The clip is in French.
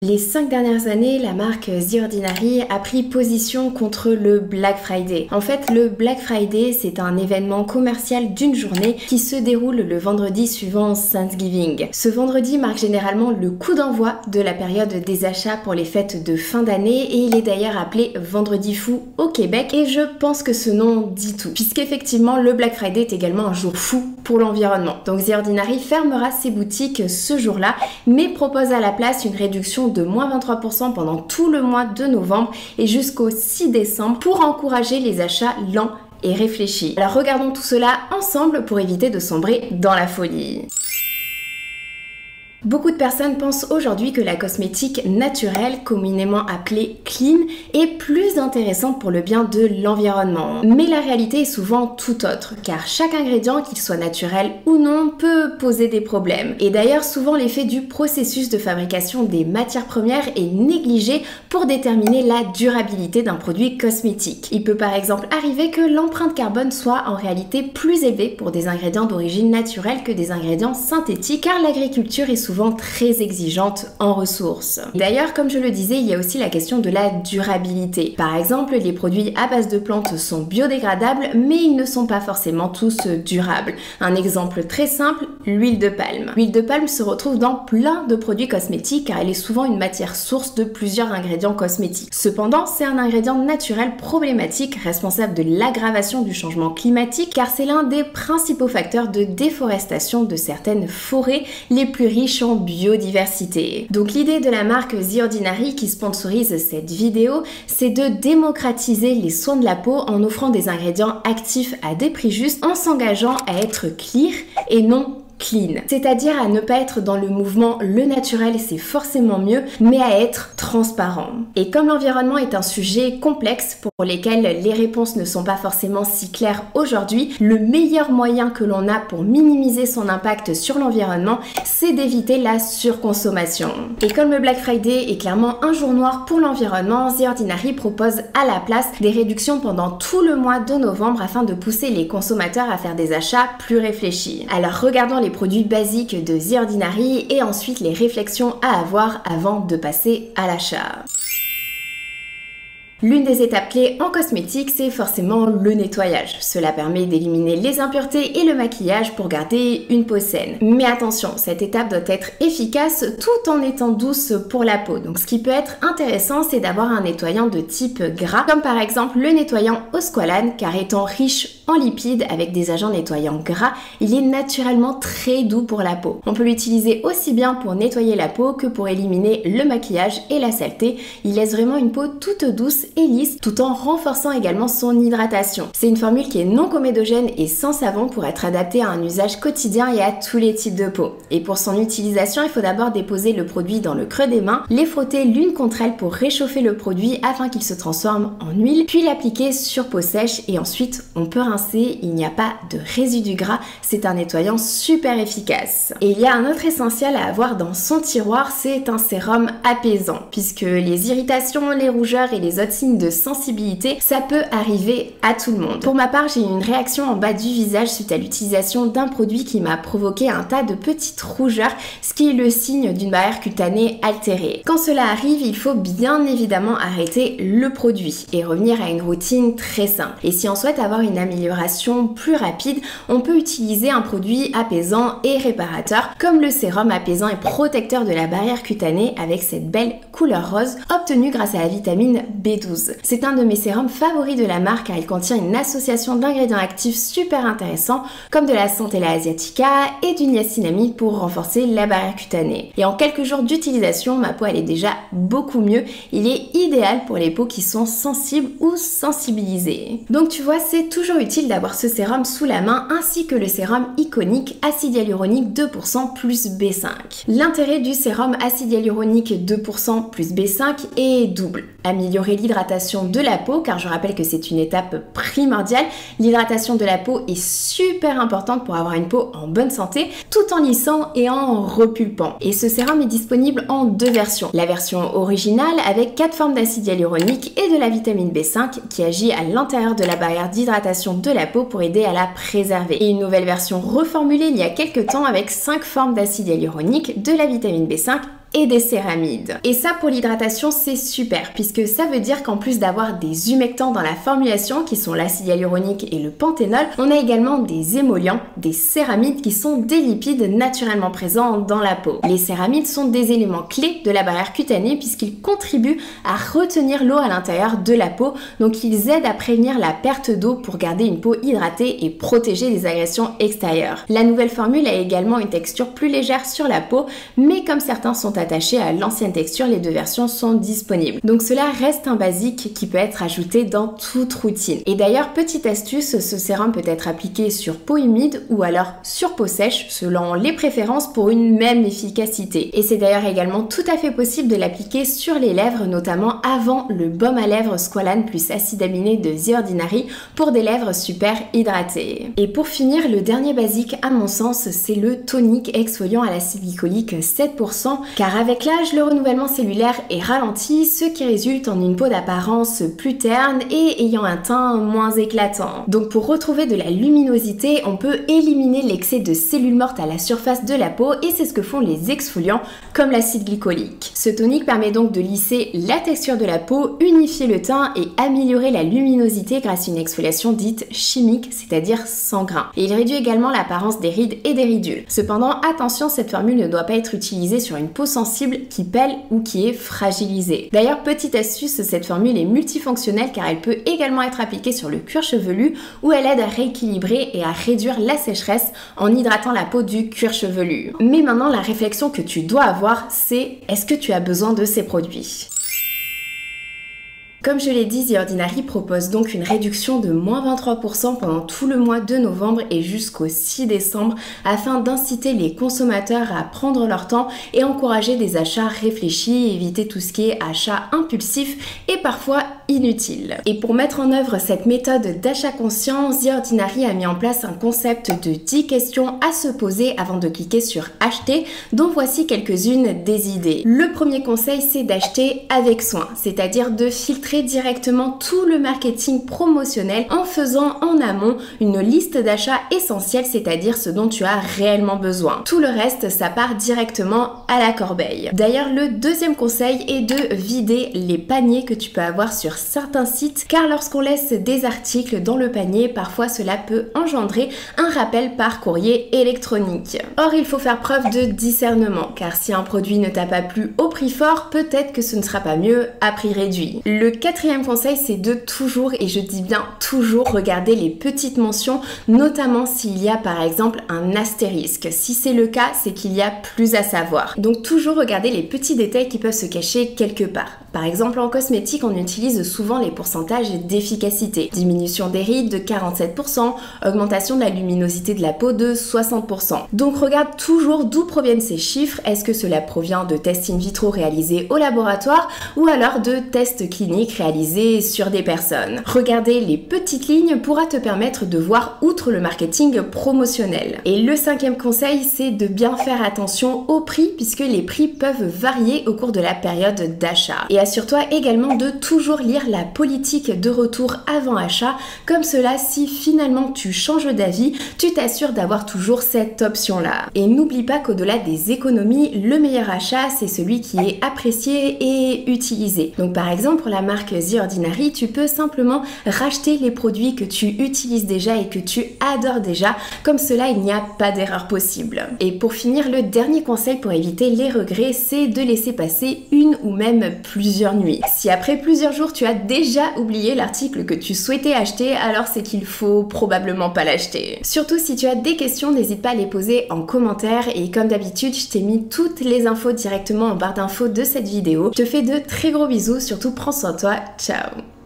Les 5 dernières années, la marque The Ordinary a pris position contre le Black Friday. En fait, le Black Friday, c'est un événement commercial d'une journée qui se déroule le vendredi suivant Thanksgiving. Ce vendredi marque généralement le coup d'envoi de la période des achats pour les fêtes de fin d'année et il est d'ailleurs appelé Vendredi fou au Québec et je pense que ce nom dit tout. Puisqu'effectivement, le Black Friday est également un jour fou pour l'environnement. Donc The Ordinary fermera ses boutiques ce jour-là, mais propose à la place une réduction de moins 23% pendant tout le mois de novembre et jusqu'au 6 décembre pour encourager les achats lents et réfléchis. Alors regardons tout cela ensemble pour éviter de sombrer dans la folie. Beaucoup de personnes pensent aujourd'hui que la cosmétique naturelle, communément appelée clean, est plus intéressante pour le bien de l'environnement. Mais la réalité est souvent tout autre, car chaque ingrédient, qu'il soit naturel ou non, peut poser des problèmes. Et d'ailleurs, souvent l'effet du processus de fabrication des matières premières est négligé pour déterminer la durabilité d'un produit cosmétique. Il peut par exemple arriver que l'empreinte carbone soit en réalité plus élevée pour des ingrédients d'origine naturelle que des ingrédients synthétiques, car l'agriculture est souvent très exigeante en ressources. D'ailleurs, comme je le disais, il y a aussi la question de la durabilité. Par exemple, les produits à base de plantes sont biodégradables, mais ils ne sont pas forcément tous durables. Un exemple très simple, l'huile de palme. L'huile de palme se retrouve dans plein de produits cosmétiques car elle est souvent une matière source de plusieurs ingrédients cosmétiques. Cependant, c'est un ingrédient naturel problématique responsable de l'aggravation du changement climatique car c'est l'un des principaux facteurs de déforestation de certaines forêts les plus riches en biodiversité. Donc l'idée de la marque The Ordinary qui sponsorise cette vidéo, c'est de démocratiser les soins de la peau en offrant des ingrédients actifs à des prix justes, en s'engageant à être clear et non clean, c'est-à-dire à ne pas être dans le mouvement le naturel c'est forcément mieux, mais à être transparent. Et comme l'environnement est un sujet complexe pour lequel les réponses ne sont pas forcément si claires aujourd'hui, le meilleur moyen que l'on a pour minimiser son impact sur l'environnement, c'est d'éviter la surconsommation. Et comme le Black Friday est clairement un jour noir pour l'environnement, The Ordinary propose à la place des réductions pendant tout le mois de novembre afin de pousser les consommateurs à faire des achats plus réfléchis. Alors regardons les produits basiques de The Ordinary et ensuite les réflexions à avoir avant de passer à l'achat. L'une des étapes clés en cosmétique, c'est forcément le nettoyage. Cela permet d'éliminer les impuretés et le maquillage pour garder une peau saine. Mais attention, cette étape doit être efficace tout en étant douce pour la peau. Donc ce qui peut être intéressant, c'est d'avoir un nettoyant de type gras, comme par exemple le nettoyant au squalane, car étant riche en lipides avec des agents nettoyants gras, il est naturellement très doux pour la peau. On peut l'utiliser aussi bien pour nettoyer la peau que pour éliminer le maquillage et la saleté. Il laisse vraiment une peau toute douce et lisse tout en renforçant également son hydratation. C'est une formule qui est non comédogène et sans savon pour être adaptée à un usage quotidien et à tous les types de peau. Et pour son utilisation, il faut d'abord déposer le produit dans le creux des mains, les frotter l'une contre elle pour réchauffer le produit afin qu'il se transforme en huile, puis l'appliquer sur peau sèche et ensuite on peut rincer, il n'y a pas de résidus gras, c'est un nettoyant super efficace. Et il y a un autre essentiel à avoir dans son tiroir, c'est un sérum apaisant, puisque les irritations, les rougeurs et les autres signes de sensibilité, ça peut arriver à tout le monde. Pour ma part, j'ai eu une réaction en bas du visage suite à l'utilisation d'un produit qui m'a provoqué un tas de petites rougeurs, ce qui est le signe d'une barrière cutanée altérée. Quand cela arrive, il faut bien évidemment arrêter le produit et revenir à une routine très simple. Et si on souhaite avoir une amélioration plus rapide, on peut utiliser un produit apaisant et réparateur comme le sérum apaisant et protecteur de la barrière cutanée avec cette belle couleur rose obtenue grâce à la vitamine B12. C'est un de mes sérums favoris de la marque car il contient une association d'ingrédients actifs super intéressants comme de la Centella asiatica et du niacinamide pour renforcer la barrière cutanée. Et en quelques jours d'utilisation, ma peau elle est déjà beaucoup mieux. Il est idéal pour les peaux qui sont sensibles ou sensibilisées. Donc tu vois, c'est toujours utile d'avoir ce sérum sous la main ainsi que le sérum iconique acide hyaluronique 2% plus B5. L'intérêt du sérum acide hyaluronique 2% plus B5 est double. Améliorer l'hydratation de la peau, car je rappelle que c'est une étape primordiale. L'hydratation de la peau est super importante pour avoir une peau en bonne santé, tout en lissant et en repulpant. Et ce sérum est disponible en deux versions. La version originale avec 4 formes d'acide hyaluronique et de la vitamine B5 qui agit à l'intérieur de la barrière d'hydratation de la peau pour aider à la préserver. Et une nouvelle version reformulée il y a quelques temps avec 5 formes d'acide hyaluronique, de la vitamine B5 et des céramides. Et ça pour l'hydratation c'est super puisque ça veut dire qu'en plus d'avoir des humectants dans la formulation qui sont l'acide hyaluronique et le panthénol, on a également des émollients, des céramides qui sont des lipides naturellement présents dans la peau. Les céramides sont des éléments clés de la barrière cutanée puisqu'ils contribuent à retenir l'eau à l'intérieur de la peau, donc ils aident à prévenir la perte d'eau pour garder une peau hydratée et protéger des agressions extérieures. La nouvelle formule a également une texture plus légère sur la peau, mais comme certains sont attachés à l'ancienne texture, les deux versions sont disponibles. Donc cela reste un basique qui peut être ajouté dans toute routine. Et d'ailleurs, petite astuce, ce sérum peut être appliqué sur peau humide ou alors sur peau sèche, selon les préférences pour une même efficacité. Et c'est d'ailleurs également tout à fait possible de l'appliquer sur les lèvres, notamment avant le baume à lèvres Squalane plus acide aminé de The Ordinary pour des lèvres super hydratées. Et pour finir, le dernier basique à mon sens, c'est le tonique exfoliant à l'acide glycolique 7%, car avec l'âge, le renouvellement cellulaire est ralenti, ce qui résulte en une peau d'apparence plus terne et ayant un teint moins éclatant. Donc pour retrouver de la luminosité, on peut éliminer l'excès de cellules mortes à la surface de la peau et c'est ce que font les exfoliants comme l'acide glycolique. Ce tonique permet donc de lisser la texture de la peau, unifier le teint et améliorer la luminosité grâce à une exfoliation dite chimique, c'est-à-dire sans grain. Et il réduit également l'apparence des rides et des ridules. Cependant, attention, cette formule ne doit pas être utilisée sur une peau sensible qui pèle ou qui est fragilisée. D'ailleurs, petite astuce, cette formule est multifonctionnelle car elle peut également être appliquée sur le cuir chevelu où elle aide à rééquilibrer et à réduire la sécheresse en hydratant la peau du cuir chevelu. Mais maintenant, la réflexion que tu dois avoir, c'est est-ce que tu as besoin de ces produits ? Comme je l'ai dit, The Ordinary propose donc une réduction de moins 23% pendant tout le mois de novembre et jusqu'au 6 décembre afin d'inciter les consommateurs à prendre leur temps et encourager des achats réfléchis, éviter tout ce qui est achat impulsif et parfois inutile. Et pour mettre en œuvre cette méthode d'achat conscient, The Ordinary a mis en place un concept de 10 questions à se poser avant de cliquer sur acheter, dont voici quelques-unes des idées. Le premier conseil, c'est d'acheter avec soin, c'est-à-dire de filtrer directement tout le marketing promotionnel en faisant en amont une liste d'achats essentiels, c'est-à-dire ce dont tu as réellement besoin. Tout le reste, ça part directement à la corbeille. D'ailleurs, le deuxième conseil est de vider les paniers que tu peux avoir sur certains sites, car lorsqu'on laisse des articles dans le panier, parfois cela peut engendrer un rappel par courrier électronique. Or, il faut faire preuve de discernement, car si un produit ne t'a pas plu au prix fort, peut-être que ce ne sera pas mieux à prix réduit. Le quatrième conseil, c'est de toujours, et je dis bien toujours, regarder les petites mentions, notamment s'il y a par exemple un astérisque. Si c'est le cas, c'est qu'il y a plus à savoir. Donc toujours regarder les petits détails qui peuvent se cacher quelque part. Par exemple, en cosmétique, on utilise souvent les pourcentages d'efficacité. Diminution des rides de 47%, augmentation de la luminosité de la peau de 60%. Donc regarde toujours d'où proviennent ces chiffres. Est-ce que cela provient de tests in vitro réalisés au laboratoire ou alors de tests cliniques réalisés sur des personnes? Regarder les petites lignes pourra te permettre de voir outre le marketing promotionnel. Et le cinquième conseil, c'est de bien faire attention aux prix puisque les prix peuvent varier au cours de la période d'achat. Et assure-toi également de toujours lire la politique de retour avant achat, comme cela si finalement tu changes d'avis, tu t'assures d'avoir toujours cette option-là. Et n'oublie pas qu'au-delà des économies, le meilleur achat c'est celui qui est apprécié et utilisé. Donc par exemple pour la marque The Ordinary, tu peux simplement racheter les produits que tu utilises déjà et que tu adores déjà, comme cela il n'y a pas d'erreur possible. Et pour finir, le dernier conseil pour éviter les regrets, c'est de laisser passer une ou même plusieurs nuits. Si après plusieurs jours tu as déjà oublié l'article que tu souhaitais acheter, alors c'est qu'il faut probablement pas l'acheter. Surtout si tu as des questions, n'hésite pas à les poser en commentaire et comme d'habitude, je t'ai mis toutes les infos directement en barre d'infos de cette vidéo. Je te fais de très gros bisous, surtout prends soin de toi, ciao!